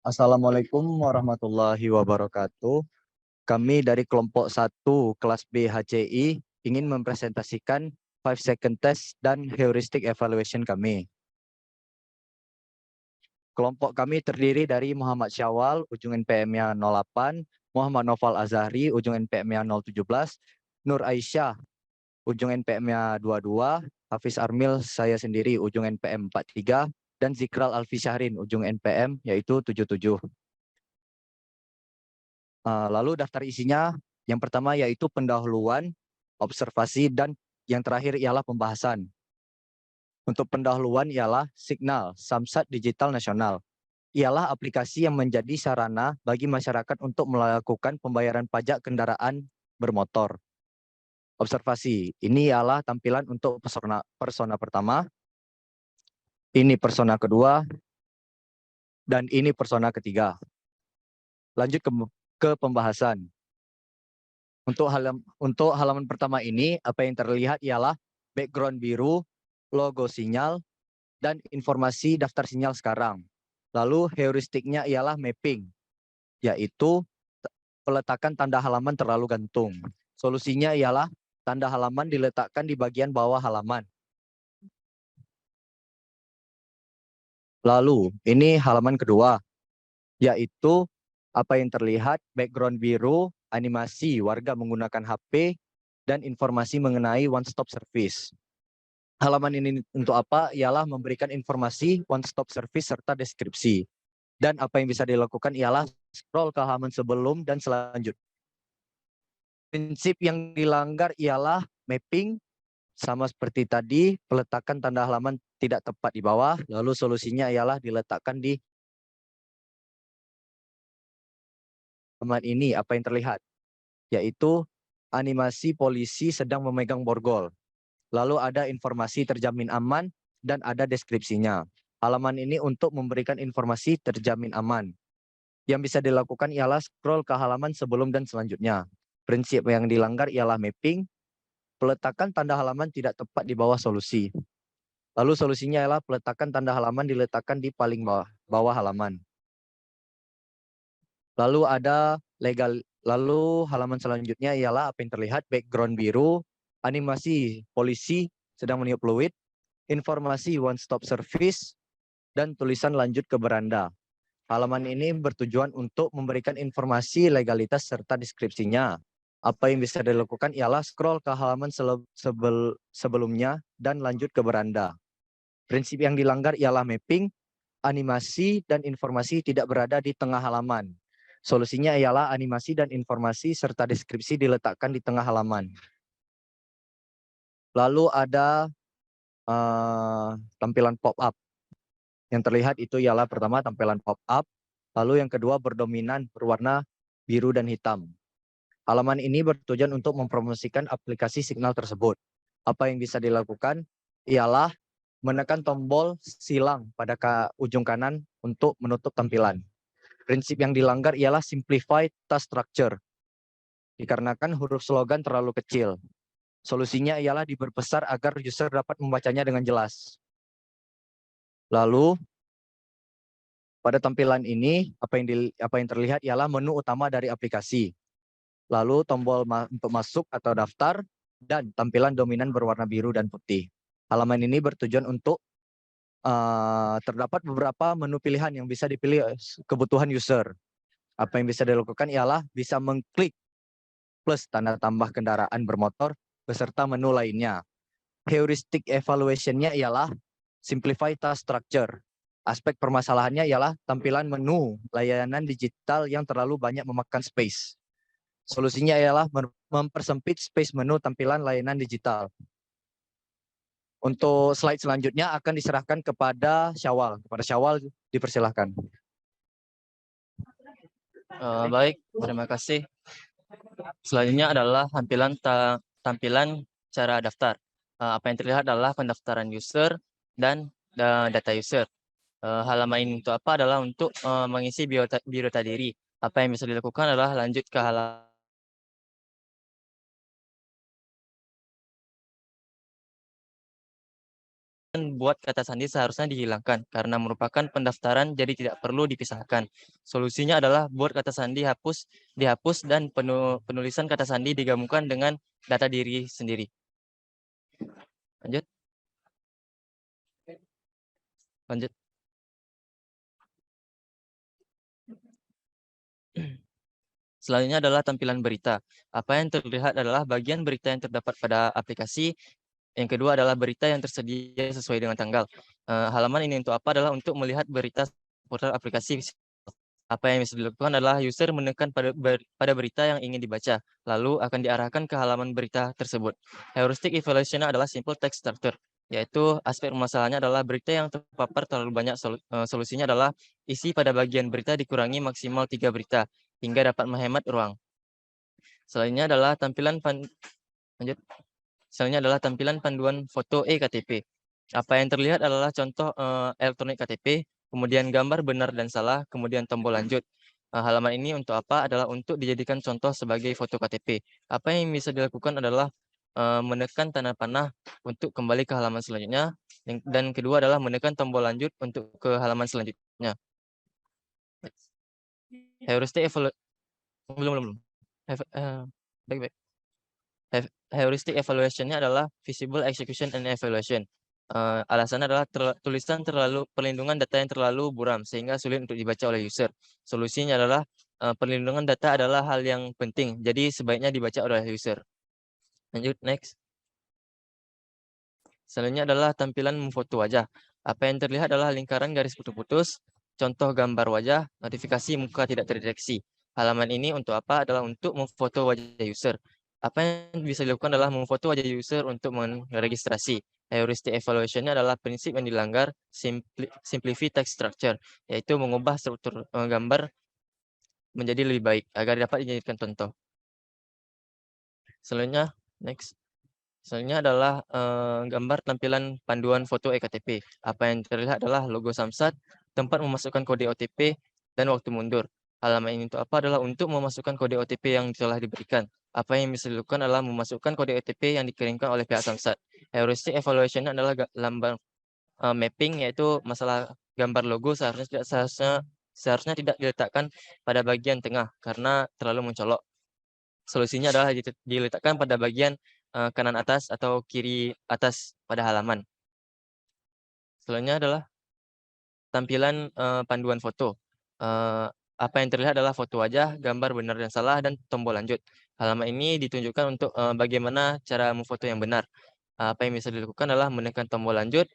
Assalamualaikum warahmatullahi wabarakatuh. Kami dari kelompok 1 kelas B HCI ingin mempresentasikan 5 second test dan heuristic evaluation kami. Kelompok kami terdiri dari Muhammad Syawal, ujung NPM-nya 08, Muhammad Noval Azhari, ujung NPM-nya 017, Nur Aisyah, ujung NPM-nya 22, Hafiz Armil, saya sendiri, ujung NPM 43, dan Zikral Alfi Syahrin, ujung NPM, yaitu 77. Lalu daftar isinya, yang pertama yaitu pendahuluan, observasi, dan yang terakhir ialah pembahasan. Untuk pendahuluan ialah Signal, Samsat Digital Nasional. Ialah aplikasi yang menjadi sarana bagi masyarakat untuk melakukan pembayaran pajak kendaraan bermotor. Observasi, ini ialah tampilan untuk persona pertama, ini persona kedua, dan ini persona ketiga. Lanjut ke pembahasan. Untuk halaman pertama ini, apa yang terlihat ialah background biru, logo sinyal, dan informasi daftar sinyal sekarang. Lalu heuristiknya ialah mapping, yaitu peletakan tanda halaman terlalu gantung. Solusinya ialah tanda halaman diletakkan di bagian bawah halaman. Lalu, ini halaman kedua, yaitu apa yang terlihat background biru, animasi warga menggunakan HP, dan informasi mengenai one-stop service. Halaman ini untuk apa? Ialah memberikan informasi one-stop service serta deskripsi. Dan apa yang bisa dilakukan ialah scroll ke halaman sebelum dan selanjutnya. Prinsip yang dilanggar ialah mapping, sama seperti tadi, peletakan tanda halaman tidak tepat di bawah, lalu solusinya ialah diletakkan di halaman ini, apa yang terlihat? Yaitu animasi polisi sedang memegang borgol. Lalu ada informasi terjamin aman dan ada deskripsinya. Halaman ini untuk memberikan informasi terjamin aman. Yang bisa dilakukan ialah scroll ke halaman sebelum dan selanjutnya. Prinsip yang dilanggar ialah mapping, peletakan tanda halaman tidak tepat di bawah solusi. Lalu solusinya ialah peletakan tanda halaman diletakkan di paling bawah halaman. Lalu halaman selanjutnya ialah apa yang terlihat background biru, animasi polisi sedang meniup fluid, informasi one stop service, dan tulisan lanjut ke beranda. Halaman ini bertujuan untuk memberikan informasi legalitas serta deskripsinya. Apa yang bisa dilakukan ialah scroll ke halaman sebelumnya dan lanjut ke beranda. Prinsip yang dilanggar ialah mapping, animasi, dan informasi tidak berada di tengah halaman. Solusinya ialah animasi dan informasi serta deskripsi diletakkan di tengah halaman. Lalu ada tampilan pop-up. Yang terlihat itu ialah pertama tampilan pop-up, lalu yang kedua berdominan berwarna biru dan hitam. Halaman ini bertujuan untuk mempromosikan aplikasi Signal tersebut. Apa yang bisa dilakukan ialah menekan tombol silang pada ujung kanan untuk menutup tampilan. Prinsip yang dilanggar ialah simplify task structure, dikarenakan huruf slogan terlalu kecil. Solusinya ialah diperbesar agar user dapat membacanya dengan jelas. Lalu, pada tampilan ini, apa yang terlihat ialah menu utama dari aplikasi. Lalu tombol untuk masuk atau daftar, dan tampilan dominan berwarna biru dan putih. Halaman ini bertujuan untuk terdapat beberapa menu pilihan yang bisa dipilih kebutuhan user. Apa yang bisa dilakukan ialah bisa mengklik plus tanda tambah kendaraan bermotor beserta menu lainnya. Heuristic evaluation-nya ialah simplify task structure. Aspek permasalahannya ialah tampilan menu layanan digital yang terlalu banyak memakan space. Solusinya ialah mempersempit space menu tampilan layanan digital. Untuk slide selanjutnya akan diserahkan kepada Syawal. Kepada Syawal dipersilahkan. Baik, terima kasih. Selanjutnya adalah tampilan cara daftar. Apa yang terlihat adalah pendaftaran user dan data user. Halaman ini untuk apa? Adalah untuk mengisi biodata diri. Apa yang bisa dilakukan adalah lanjut ke halaman buat kata sandi seharusnya dihilangkan karena merupakan pendaftaran jadi tidak perlu dipisahkan. Solusinya adalah buat kata sandi dihapus dan penulisan kata sandi digabungkan dengan data diri sendiri. Lanjut. Lanjut. Selanjutnya adalah tampilan berita. Apa yang terlihat adalah bagian berita yang terdapat pada aplikasi. Yang kedua adalah berita yang tersedia sesuai dengan tanggal. Halaman ini untuk apa adalah untuk melihat berita portal aplikasi. Apa yang bisa dilakukan adalah user menekan pada berita yang ingin dibaca, lalu akan diarahkan ke halaman berita tersebut. Heuristic evaluation adalah simple text structure, yaitu aspek permasalahannya adalah berita yang terpapar terlalu banyak. Solusinya adalah isi pada bagian berita dikurangi maksimal 3 berita, hingga dapat menghemat ruang. Selanjutnya adalah tampilan panduan foto eKTP. Apa yang terlihat adalah contoh elektronik KTP, kemudian gambar benar dan salah, kemudian tombol lanjut. Halaman ini untuk apa? Adalah untuk dijadikan contoh sebagai foto KTP. Apa yang bisa dilakukan adalah menekan tanda panah untuk kembali ke halaman selanjutnya, dan kedua adalah menekan tombol lanjut untuk ke halaman selanjutnya. Heuristic belum. Baik. Heuristic evaluation-nya adalah visible execution and evaluation. Alasannya adalah perlindungan data yang terlalu buram sehingga sulit untuk dibaca oleh user. Solusinya adalah perlindungan data adalah hal yang penting, jadi sebaiknya dibaca oleh user. Lanjut, next. Selanjutnya adalah tampilan memfoto wajah. Apa yang terlihat adalah lingkaran garis putus-putus, contoh gambar wajah, notifikasi muka tidak terdeteksi. Halaman ini untuk apa? Adalah untuk memfoto wajah user. Apa yang bisa dilakukan adalah memfoto wajah user untuk meregistrasi. Heuristic evaluation-nya adalah prinsip yang dilanggar simplify text structure, yaitu mengubah struktur gambar menjadi lebih baik agar dapat dijadikan contoh. Selanjutnya, next. Selanjutnya adalah gambar tampilan panduan foto eKTP. Apa yang terlihat adalah logo Samsat, tempat memasukkan kode OTP, dan waktu mundur. Halaman ini untuk apa? Adalah untuk memasukkan kode OTP yang telah diberikan. Apa yang bisa dilakukan adalah memasukkan kode OTP yang dikirimkan oleh pihak Samsat. Heuristic evaluation adalah lambang mapping, yaitu masalah gambar logo seharusnya tidak diletakkan pada bagian tengah karena terlalu mencolok. Solusinya adalah diletakkan pada bagian kanan atas atau kiri atas pada halaman. Selanjutnya adalah tampilan panduan foto. Apa yang terlihat adalah foto wajah, gambar benar dan salah, dan tombol lanjut. Halaman ini ditunjukkan untuk bagaimana cara memfoto yang benar. Apa yang bisa dilakukan adalah menekan tombol lanjut,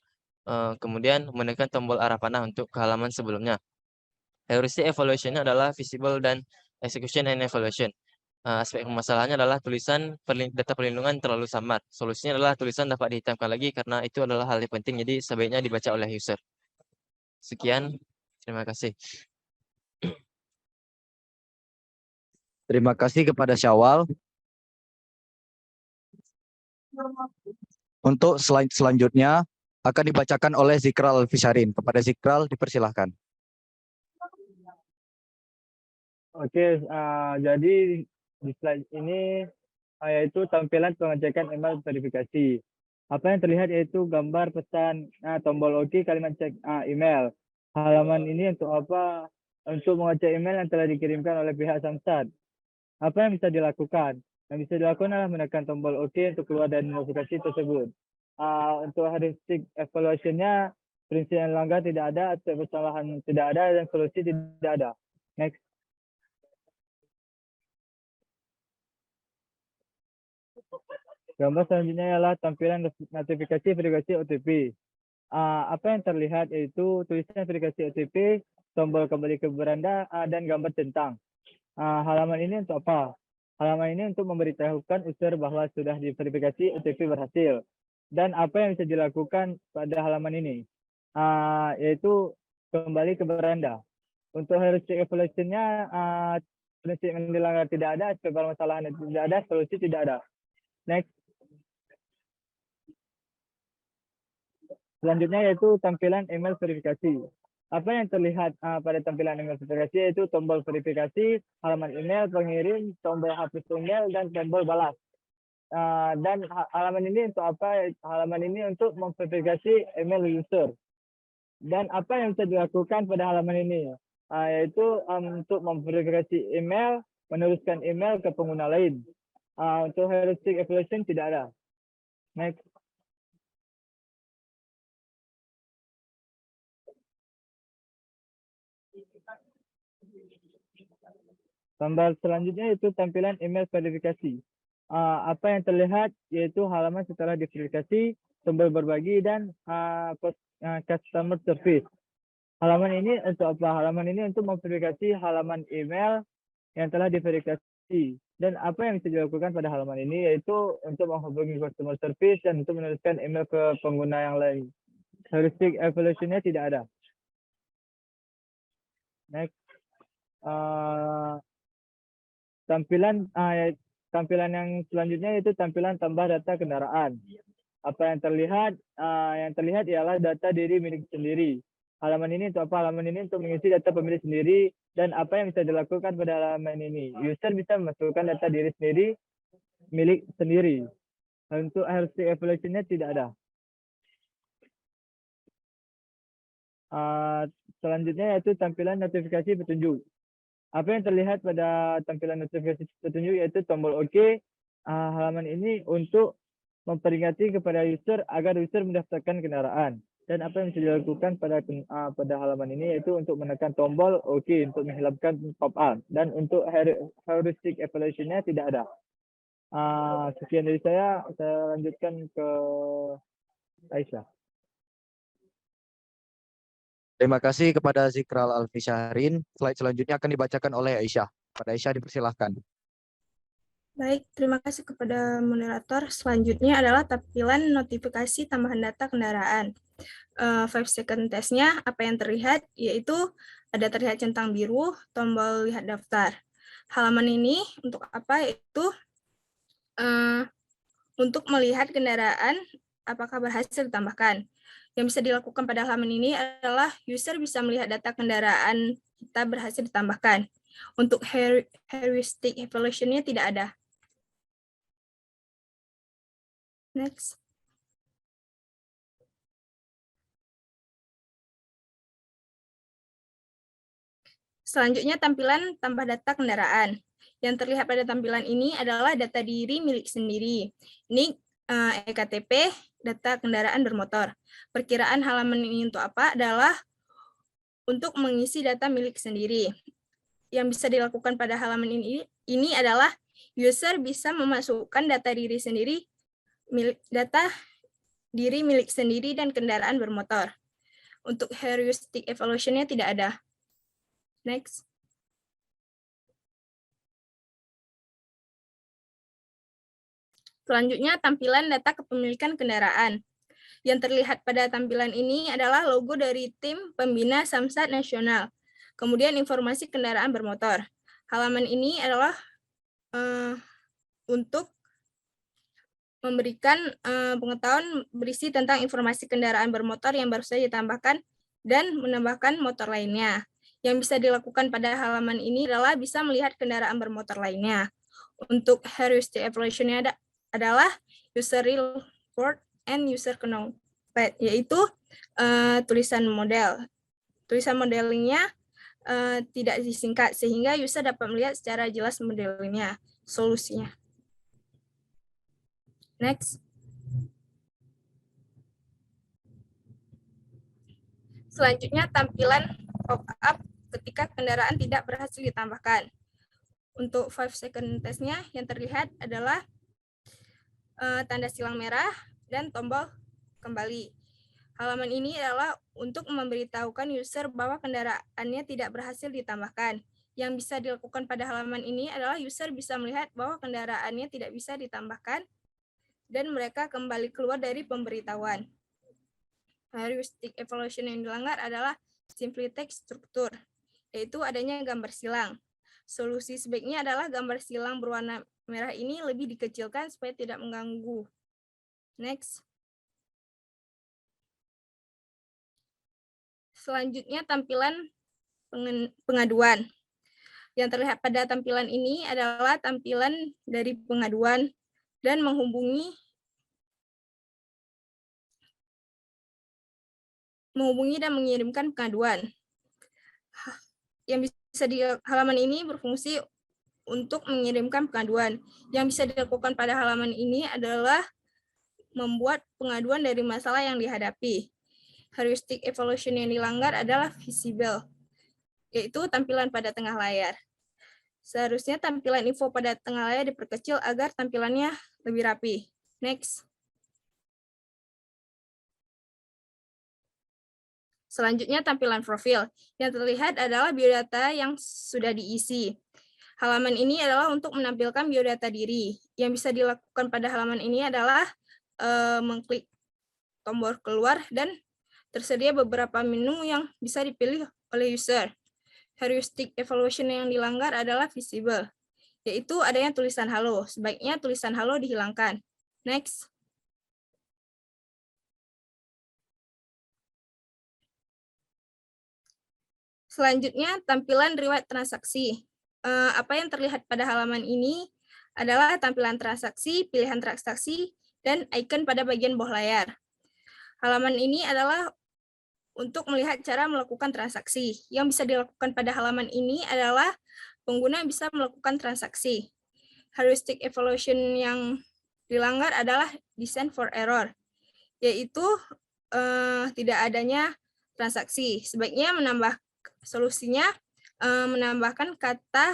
kemudian menekan tombol arah panah untuk ke halaman sebelumnya. Heuristic evaluation adalah visible dan execution and evaluation. Aspek permasalahannya adalah data perlindungan terlalu samar. Solusinya adalah tulisan dapat dihitamkan lagi karena itu adalah hal yang penting, jadi sebaiknya dibaca oleh user. Sekian, terima kasih. Terima kasih kepada Syawal. Untuk slide selanjutnya akan dibacakan oleh Zikral Alfisarin. Kepada Zikral dipersilahkan. Oke, jadi di slide ini yaitu tampilan pengecekan email verifikasi. Apa yang terlihat yaitu gambar pesan tombol OK kalimat cek email. Halaman ini untuk apa? Untuk mengecek email yang telah dikirimkan oleh pihak Samsat. Apa yang bisa dilakukan? Yang bisa dilakukan adalah menekan tombol OK untuk keluar dari notifikasi tersebut. Untuk heuristic evaluation-nya, prinsip yang langgar tidak ada, aspek kesalahan tidak ada, dan solusi tidak ada. Next. Gambar selanjutnya ialah tampilan notifikasi verifikasi OTP. Apa yang terlihat yaitu tulisan verifikasi OTP, tombol kembali ke beranda, dan gambar centang. Halaman ini untuk apa? Halaman ini untuk memberitahukan user bahwa sudah diverifikasi OTP berhasil. Dan apa yang bisa dilakukan pada halaman ini? Yaitu kembali ke beranda. Untuk heuristic evaluation-nya, prinsip yang dilanggar tidak ada, aspek permasalahan tidak ada, solusi tidak ada. Next. Selanjutnya yaitu tampilan email verifikasi. Apa yang terlihat pada tampilan email verifikasi yaitu tombol verifikasi, halaman email pengirim, tombol hapus email, dan tombol balas. dan halaman ini untuk apa? Halaman ini untuk memverifikasi email user. Dan apa yang bisa dilakukan pada halaman ini? Yaitu untuk memverifikasi email, meneruskan email ke pengguna lain. Untuk heuristic evaluation tidak ada. Next. Gambar selanjutnya itu tampilan email verifikasi. Apa yang terlihat yaitu halaman setelah diverifikasi, tombol berbagi, dan customer service. Halaman ini untuk apa? Halaman ini untuk memverifikasi halaman email yang telah diverifikasi. Dan apa yang bisa dilakukan pada halaman ini yaitu untuk menghubungi customer service dan untuk menuliskan email ke pengguna yang lain. Heuristic evaluation-nya tidak ada. Next. Tampilan yang selanjutnya itu tampilan tambah data kendaraan. Apa yang terlihat? Yang terlihat ialah data diri milik sendiri. Halaman ini untuk apa? Halaman ini untuk mengisi data pemilik sendiri dan apa yang bisa dilakukan pada halaman ini. User bisa memasukkan data diri sendiri milik sendiri. Untuk heuristic evaluation-nya tidak ada. Selanjutnya yaitu tampilan notifikasi petunjuk. Apa yang terlihat pada tampilan notifikasi petunjuk yaitu tombol OK. Halaman ini untuk memperingati kepada user agar user mendaftarkan kendaraan. Dan apa yang bisa dilakukan pada halaman ini yaitu untuk menekan tombol OK untuk menghilangkan pop-up. Dan untuk heuristic evaluation-nya tidak ada. Sekian dari saya lanjutkan ke Aisyah. Terima kasih kepada Zikral Alfisharin. Slide selanjutnya akan dibacakan oleh Aisyah. Pada Aisyah dipersilahkan. Baik, terima kasih kepada moderator. Selanjutnya adalah tampilan notifikasi tambahan data kendaraan. 5 second testnya, apa yang terlihat, yaitu ada terlihat centang biru, tombol lihat daftar. Halaman ini untuk apa? Yaitu untuk melihat kendaraan apakah berhasil ditambahkan. Yang bisa dilakukan pada halaman ini adalah user bisa melihat data kendaraan kita berhasil ditambahkan. Untuk heuristic evaluation-nya tidak ada. Next. Selanjutnya tampilan tambah data kendaraan. Yang terlihat pada tampilan ini adalah data diri milik sendiri. Ini EKTP, data kendaraan bermotor. Perkiraan halaman ini untuk apa? Adalah untuk mengisi data milik sendiri. Yang bisa dilakukan pada halaman ini adalah user bisa memasukkan data diri sendiri, data diri milik sendiri dan kendaraan bermotor. Untuk heuristic evaluation-nya tidak ada. Next. Selanjutnya, tampilan data kepemilikan kendaraan. Yang terlihat pada tampilan ini adalah logo dari tim pembina Samsat Nasional. Kemudian informasi kendaraan bermotor. Halaman ini adalah untuk memberikan pengetahuan berisi tentang informasi kendaraan bermotor yang baru saja ditambahkan dan menambahkan motor lainnya. Yang bisa dilakukan pada halaman ini adalah bisa melihat kendaraan bermotor lainnya. Untuk heuristic evaluation-nya adalah user report and user knowledge, yaitu tulisan model. Tulisan modelingnya tidak disingkat sehingga user dapat melihat secara jelas modelingnya, solusinya. Next. Selanjutnya tampilan pop-up ketika kendaraan tidak berhasil ditambahkan. Untuk 5 second testnya yang terlihat adalah tanda silang merah dan tombol kembali. Halaman ini adalah untuk memberitahukan user bahwa kendaraannya tidak berhasil ditambahkan. Yang bisa dilakukan pada halaman ini adalah user bisa melihat bahwa kendaraannya tidak bisa ditambahkan dan mereka kembali keluar dari pemberitahuan. Heuristic evaluation yang dilanggar adalah simply text struktur, yaitu adanya gambar silang. Solusi sebaiknya adalah gambar silang berwarna merah ini lebih dikecilkan supaya tidak mengganggu. Next. Selanjutnya tampilan pengaduan. Yang terlihat pada tampilan ini adalah tampilan dari pengaduan dan menghubungi dan mengirimkan pengaduan. Yang bisa di halaman ini berfungsi untuk mengirimkan pengaduan. Yang bisa dilakukan pada halaman ini adalah membuat pengaduan dari masalah yang dihadapi. Heuristic evaluation yang dilanggar adalah visible, yaitu tampilan pada tengah layar. Seharusnya tampilan info pada tengah layar diperkecil agar tampilannya lebih rapi. Next. Selanjutnya tampilan profil. Yang terlihat adalah biodata yang sudah diisi. Halaman ini adalah untuk menampilkan biodata diri. Yang bisa dilakukan pada halaman ini adalah mengklik tombol keluar dan tersedia beberapa menu yang bisa dipilih oleh user. Heuristic evaluation yang dilanggar adalah visible, yaitu adanya tulisan halo. Sebaiknya tulisan halo dihilangkan. Next. Selanjutnya, tampilan riwayat transaksi. Apa yang terlihat pada halaman ini adalah tampilan transaksi, pilihan transaksi, dan icon pada bagian bawah layar. Halaman ini adalah untuk melihat cara melakukan transaksi. Yang bisa dilakukan pada halaman ini adalah pengguna bisa melakukan transaksi. Heuristic evaluation yang dilanggar adalah design for error, yaitu tidak adanya transaksi. Sebaiknya solusinya menambahkan kata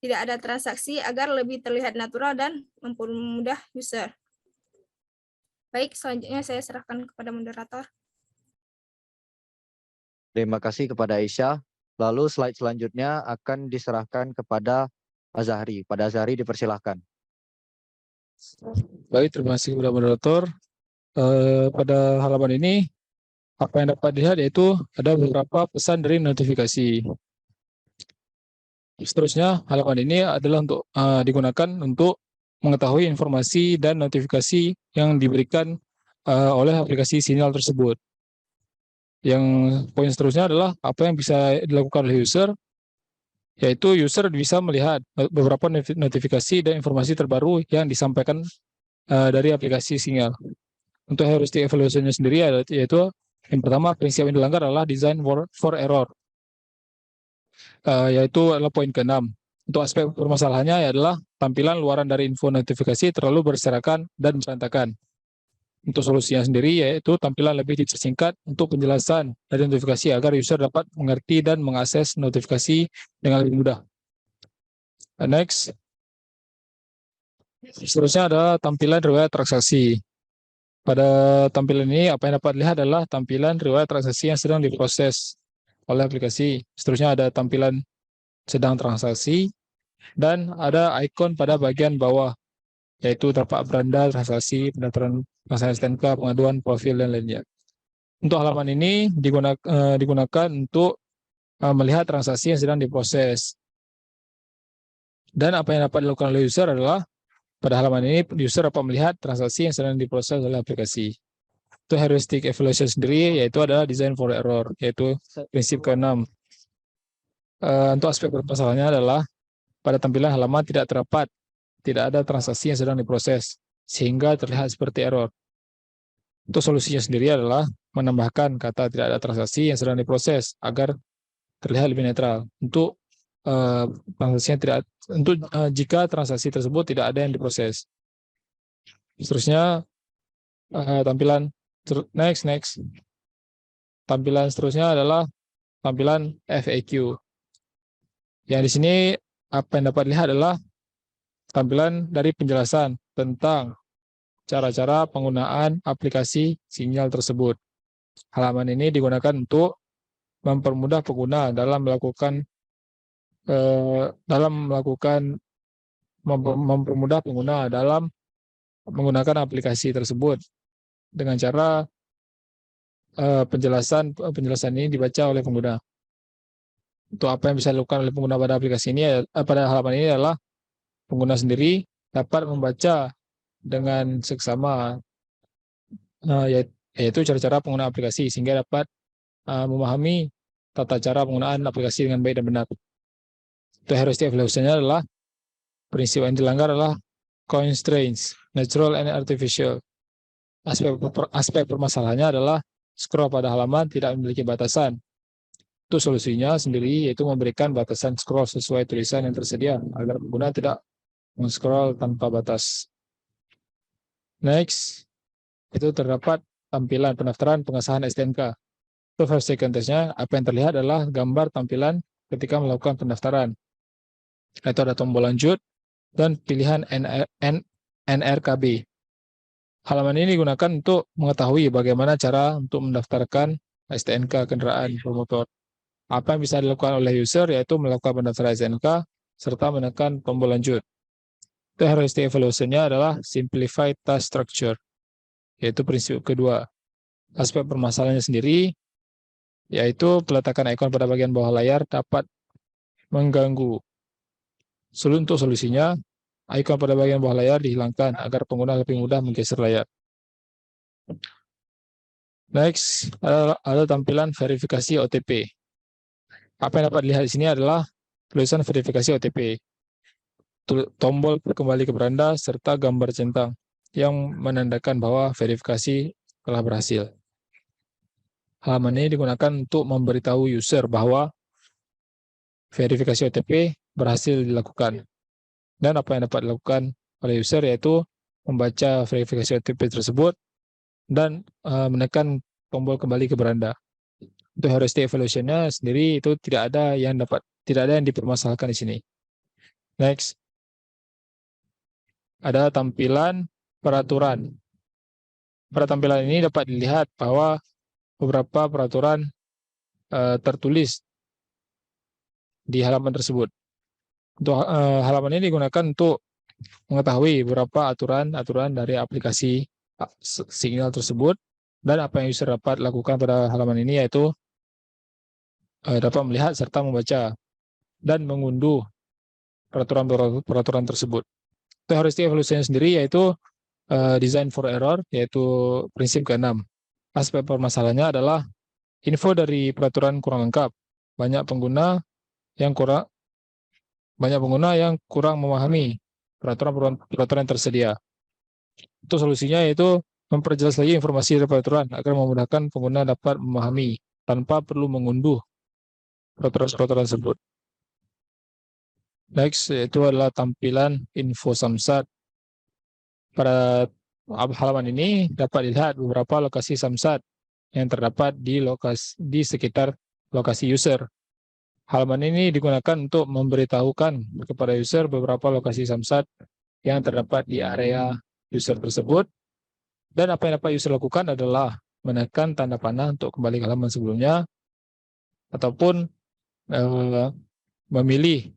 tidak ada transaksi agar lebih terlihat natural dan mempermudah user. Baik, selanjutnya saya serahkan kepada moderator. Terima kasih kepada Aisyah. Lalu slide selanjutnya akan diserahkan kepada Azahri. Pada Azahri dipersilahkan. Baik, terima kasih kepada moderator. Pada halaman ini, apa yang dapat dilihat yaitu ada beberapa pesan dari notifikasi. Seterusnya, halaman ini adalah untuk digunakan untuk mengetahui informasi dan notifikasi yang diberikan oleh aplikasi Sinyal tersebut. Yang poin seterusnya adalah apa yang bisa dilakukan oleh user, yaitu user bisa melihat beberapa notifikasi dan informasi terbaru yang disampaikan dari aplikasi Sinyal. Untuk heuristic evaluation-nya sendiri yaitu yang pertama, prinsip yang dilanggar adalah design for error, yaitu adalah poin ke-6. Untuk aspek permasalahannya adalah tampilan luaran dari info notifikasi terlalu berserakan dan berantakan. Untuk solusinya sendiri yaitu tampilan lebih dipersingkat untuk penjelasan dari notifikasi agar user dapat mengerti dan mengakses notifikasi dengan lebih mudah. Next. Seterusnya ada tampilan riwayat transaksi. Pada tampilan ini apa yang dapat dilihat adalah tampilan riwayat transaksi yang sedang diproses oleh aplikasi. Seterusnya ada tampilan sedang transaksi dan ada ikon pada bagian bawah, yaitu tapak beranda, transaksi, pendaftaran transaksi STNK, pengaduan, profil, dan lainnya. Untuk halaman ini digunakan untuk melihat transaksi yang sedang diproses. Dan apa yang dapat dilakukan oleh user adalah, pada halaman ini user dapat melihat transaksi yang sedang diproses oleh aplikasi. Itu heuristic evaluation sendiri, yaitu adalah design for error, yaitu prinsip ke-6. Untuk aspek permasalahannya adalah, pada tampilan halaman tidak ada transaksi yang sedang diproses, sehingga terlihat seperti error. Untuk solusinya sendiri adalah menambahkan kata tidak ada transaksi yang sedang diproses agar terlihat lebih netral. Untuk jika transaksi tersebut tidak ada yang diproses. Seterusnya tampilan next. Tampilan seterusnya adalah tampilan FAQ. Yang di sini apa yang dapat dilihat adalah tampilan dari penjelasan tentang cara-cara penggunaan aplikasi Sinyal tersebut. Halaman ini digunakan untuk mempermudah pengguna dalam mempermudah pengguna dalam menggunakan aplikasi tersebut dengan cara penjelasan ini dibaca oleh pengguna. Untuk apa yang bisa dilakukan oleh pengguna pada aplikasi ini pada halaman ini adalah pengguna sendiri dapat membaca dengan seksama, yaitu cara-cara penggunaan aplikasi, sehingga dapat memahami tata cara penggunaan aplikasi dengan baik dan benar. Itu heuristic evaluation-nya adalah prinsip yang dilanggar adalah constraints, natural and artificial. Aspek permasalahannya adalah scroll pada halaman tidak memiliki batasan. Itu solusinya sendiri, yaitu memberikan batasan scroll sesuai tulisan yang tersedia agar pengguna tidak men-scroll tanpa batas. Next, itu terdapat tampilan pendaftaran pengesahan STNK. Itu 5 second test-nya, apa yang terlihat adalah gambar tampilan ketika melakukan pendaftaran. Itu ada tombol lanjut dan pilihan NRKB. Halaman ini digunakan untuk mengetahui bagaimana cara untuk mendaftarkan STNK kendaraan bermotor. Apa yang bisa dilakukan oleh user yaitu melakukan pendaftaran STNK serta menekan tombol lanjut. Heuristic evaluation-nya adalah simplified task structure, yaitu prinsip kedua. Aspek permasalahannya sendiri yaitu peletakan ikon pada bagian bawah layar dapat mengganggu. Untuk solusinya, ikon pada bagian bawah layar dihilangkan agar pengguna lebih mudah menggeser layar. Next, ada tampilan verifikasi OTP. Apa yang dapat dilihat di sini adalah tulisan verifikasi OTP, tombol kembali ke beranda, serta gambar centang yang menandakan bahwa verifikasi telah berhasil. Halaman ini digunakan untuk memberitahu user bahwa verifikasi OTP berhasil dilakukan. Dan apa yang dapat dilakukan oleh user yaitu membaca verifikasi OTP tersebut dan menekan tombol kembali ke beranda. Untuk heuristic evaluation-nya sendiri itu tidak ada yang dipermasalahkan di sini. Next, ada tampilan peraturan. Pada tampilan ini dapat dilihat bahwa beberapa peraturan tertulis di halaman tersebut. Untuk halaman ini digunakan untuk mengetahui beberapa aturan dari aplikasi Signal tersebut, dan apa yang user dapat lakukan pada halaman ini yaitu dapat melihat serta membaca dan mengunduh peraturan tersebut. Untuk heuristic evaluation sendiri yaitu design for error, yaitu prinsip ke-6. Aspek permasalahannya adalah info dari peraturan kurang lengkap. Banyak pengguna yang kurang memahami peraturan yang tersedia. Itu solusinya yaitu memperjelas lagi informasi dari peraturan agar memudahkan pengguna dapat memahami tanpa perlu mengunduh peraturan tersebut. Next, itu adalah tampilan info Samsat. Pada halaman ini dapat dilihat beberapa lokasi Samsat yang terdapat di sekitar lokasi user. Halaman ini digunakan untuk memberitahukan kepada user beberapa lokasi Samsat yang terdapat di area user tersebut. Dan apa yang dapat user lakukan adalah menekan tanda panah untuk kembali ke halaman sebelumnya, ataupun memilih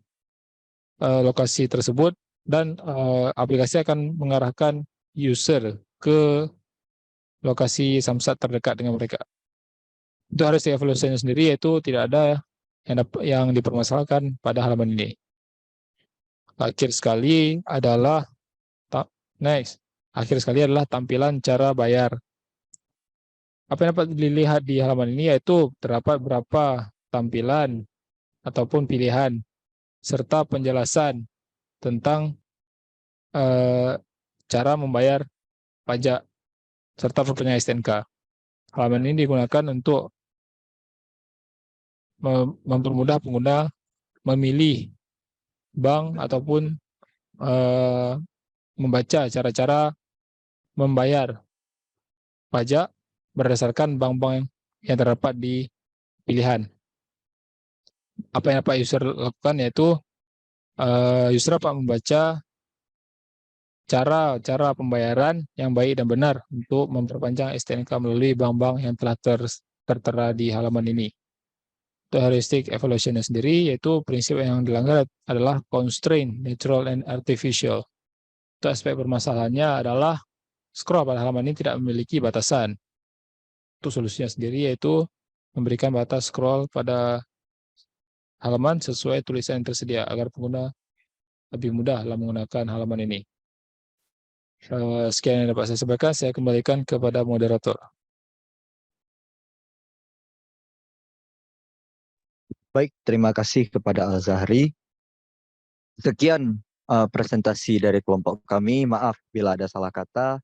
lokasi tersebut, dan aplikasi akan mengarahkan user ke lokasi Samsat terdekat dengan mereka. Itu harus evaluasinya sendiri, yaitu tidak ada yang dipermasalahkan pada halaman ini. Akhir sekali adalah tampilan cara bayar. Apa yang dapat dilihat di halaman ini yaitu terdapat beberapa tampilan ataupun pilihan serta penjelasan tentang cara membayar pajak serta perpanjangan STNK. Halaman ini digunakan untuk mempermudah pengguna memilih bank ataupun membaca cara-cara membayar pajak berdasarkan bank-bank yang terdapat di pilihan. Apa yang dapat user lakukan yaitu user dapat membaca cara pembayaran yang baik dan benar untuk memperpanjang STNK melalui bank-bank yang telah tertera di halaman ini. Untuk heuristic evaluation sendiri yaitu prinsip yang dilanggar adalah constraint, natural and artificial. Untuk aspek permasalahannya adalah scroll pada halaman ini tidak memiliki batasan. Untuk solusinya sendiri yaitu memberikan batas scroll pada halaman sesuai tulisan yang tersedia agar pengguna lebih mudah dalam menggunakan halaman ini. Sekian yang dapat saya sampaikan, saya kembalikan kepada moderator. Baik, terima kasih kepada Al-Zahri. Sekian presentasi dari kelompok kami. Maaf bila ada salah kata.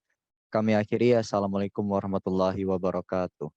Kami akhiri. Assalamualaikum warahmatullahi wabarakatuh.